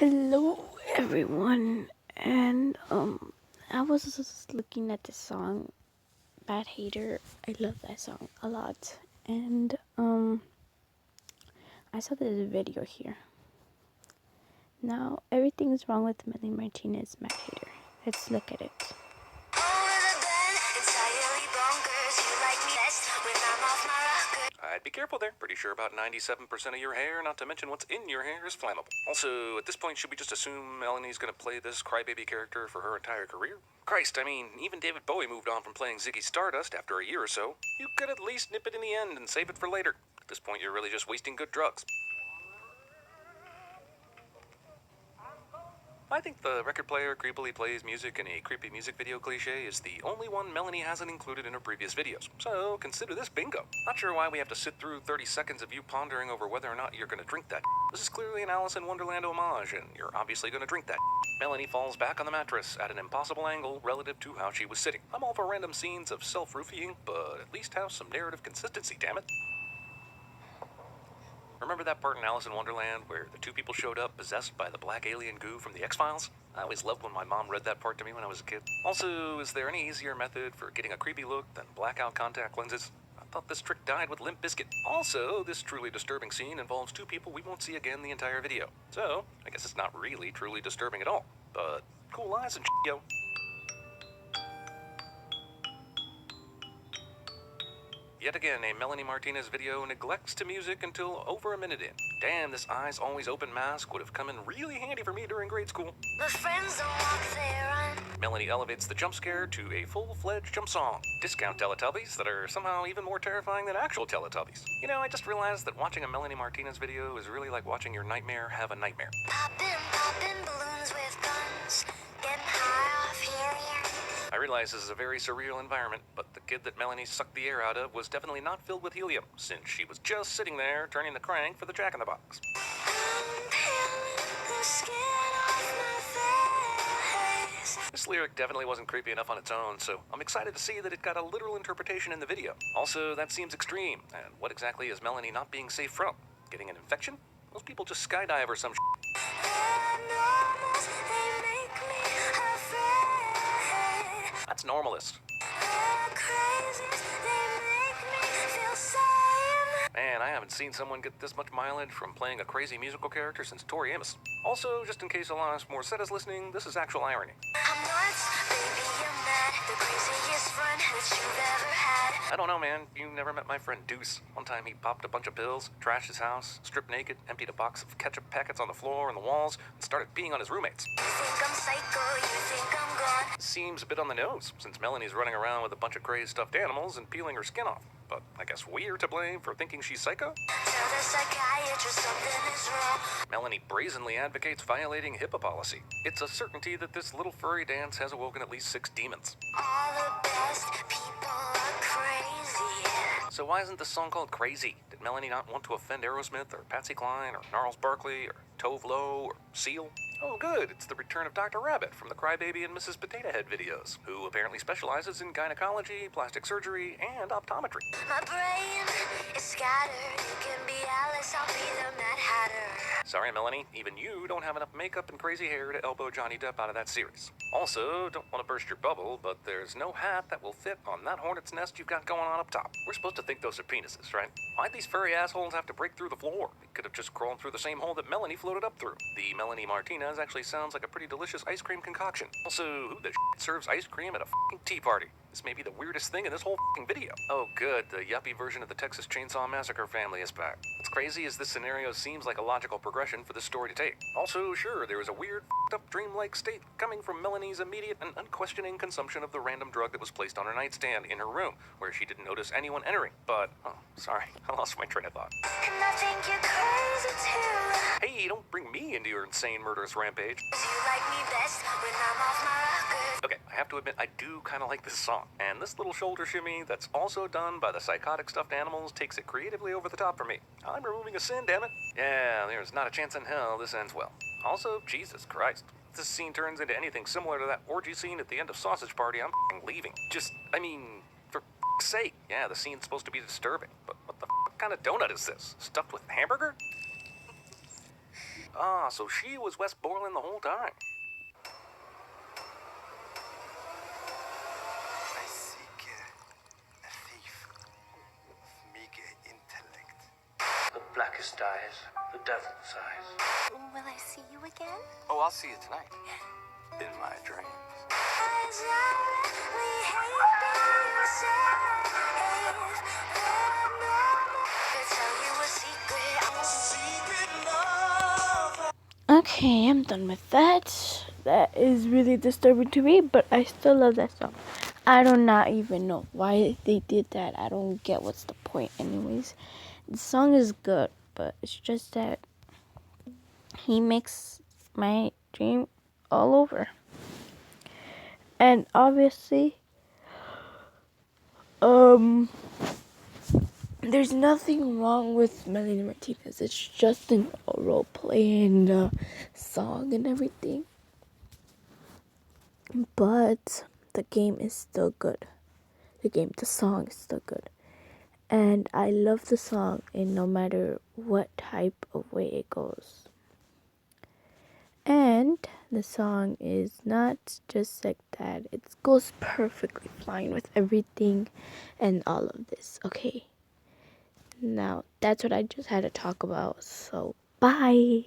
Hello everyone, and I was just looking at the song Bad Hater. I love that song a lot. And I saw this video here. Now everything's wrong with Melanie Martinez Bad Hater. Let's look at it. I'd be careful there. Pretty sure about 97% of your hair, not to mention what's in your hair, is flammable. Also, at this point, should we just assume Melanie's gonna play this crybaby character for her entire career? Christ, I mean, even David Bowie moved on from playing Ziggy Stardust after a year or so. You could at least nip it in the end and save it for later. At this point, you're really just wasting good drugs. I think the record player creepily plays music in a creepy music video cliche is the only one Melanie hasn't included in her previous videos. So consider this bingo. Not sure why we have to sit through 30 seconds of you pondering over whether or not you're gonna drink that. This is clearly an Alice in Wonderland homage, and you're obviously gonna drink that. Melanie falls back on the mattress at an impossible angle relative to how she was sitting. I'm all for random scenes of self-roofing, but at least have some narrative consistency, damn it. Remember that part in Alice in Wonderland where the two people showed up possessed by the black alien goo from the X-Files? I always loved when my mom read that part to me when I was a kid. Also, is there any easier method for getting a creepy look than blackout contact lenses? I thought this trick died with Limp Bizkit. Also, this truly disturbing scene involves two people we won't see again the entire video. So, I guess it's not really truly disturbing at all. But cool eyes and yo. Yet again, a Melanie Martinez video neglects to music until over a minute in. Damn, this eyes always open mask would have come in really handy for me during grade school. My friends don't walk, they run. Melanie elevates the jump scare to a full-fledged jump song. Discount Teletubbies that are somehow even more terrifying than actual Teletubbies. You know, I just realized that watching a Melanie Martinez video is really like watching your nightmare have a nightmare. Poppin' balloons with guns. Getting high off helium. I realize this is a very surreal environment, but the kid that Melanie sucked the air out of was definitely not filled with helium, since she was just sitting there turning the crank for the Jack-in-the-Box. I'm peeling the skin off my face. This lyric definitely wasn't creepy enough on its own, so I'm excited to see that it got a literal interpretation in the video. Also, that seems extreme, and what exactly is Melanie not being safe from? Getting an infection? Most people just skydive or some shit. Animals, they make me afraid. That's normalist. The crazies, they make me feel sane. Man, I haven't seen someone get this much mileage from playing a crazy musical character since Tori Amos. Also, just in case Alanis Morissette is listening, this is actual irony. I'm nuts, baby, I'm mad. The craziest friend that you've ever had. I don't know, man. You never met my friend Deuce. One time he popped a bunch of pills, trashed his house, stripped naked, emptied a box of ketchup packets on the floor and the walls, and started peeing on his roommates. You think I'm psycho, you think I'm gone. Seems a bit on the nose, since Melanie's running around with a bunch of crazed stuffed animals and peeling her skin off. But I guess we're to blame for thinking she's psycho? Tell the psychiatrist something is wrong. Melanie brazenly advocates violating HIPAA policy. It's a certainty that this little furry dance has awoken at least 6 demons. All the best people are crazy. So why isn't this song called Crazy? Did Melanie not want to offend Aerosmith or Patsy Cline or Gnarls Barkley or Tove Lo or Seal? Oh good, it's the return of Dr. Rabbit from the Crybaby and Mrs. Potato Head videos, who apparently specializes in gynecology, plastic surgery, and optometry. My brain is scattered. You can be Alice, I'll be the Mad Hatter. Sorry, Melanie, even you don't have enough makeup and crazy hair to elbow Johnny Depp out of that series. Also, don't want to burst your bubble, but there's no hat that will fit on that hornet's nest you've got going on up top. We're supposed to think those are penises, right? Why'd these furry assholes have to break through the floor? They could have just crawled through the same hole that Melanie floated up through. The Melanie Martinez actually sounds like a pretty delicious ice cream concoction. Also, who the shit serves ice cream at a fucking tea party? This may be the weirdest thing in this whole fucking video. Oh good, the yuppie version of the Texas Chainsaw Massacre family is back. What's crazy is this scenario seems like a logical progression for this story to take. Also, sure, there is a weird, up dreamlike state coming from Melanie's immediate and unquestioning consumption of the random drug that was placed on her nightstand in her room, where she didn't notice anyone entering. But, oh, sorry, I lost my train of thought. And I think you're crazy too. Hey, don't bring me into your insane murderous rampage. 'Cause you like me best when I'm off my rocker. Okay, I have to admit, I do kind of like this song. And this little shoulder shimmy that's also done by the psychotic stuffed animals takes it creatively over the top for me. I'm removing a sin, damn it. Yeah, there's not a chance in hell this ends well. Also, Jesus Christ. If this scene turns into anything similar to that orgy scene at the end of Sausage Party, I'm f***ing leaving. For f***'s sake. Yeah, the scene's supposed to be disturbing. But what the f*** kind of donut is this? Stuffed with hamburger? Ah, so she was West Borland the whole time. I seek a thief of meager intellect. The blackest eyes, the devil's eyes. Will I see you again? Oh, I'll see you tonight. In my dreams. Okay, I'm done with that. That is really disturbing to me, but I still love that song. I do not even know why they did that. I don't get what's the point anyways. The song is good, but it's just that he makes my dream all over. And obviously, there's nothing wrong with Melanie Martinez. It's just a role playing the song and everything. But the game is still good. The song is still good. And I love the song in no matter what type of way it goes. And the song is not just like that. It goes perfectly fine with everything and all of this. Okay. Now, that's what I just had to talk about. So, bye.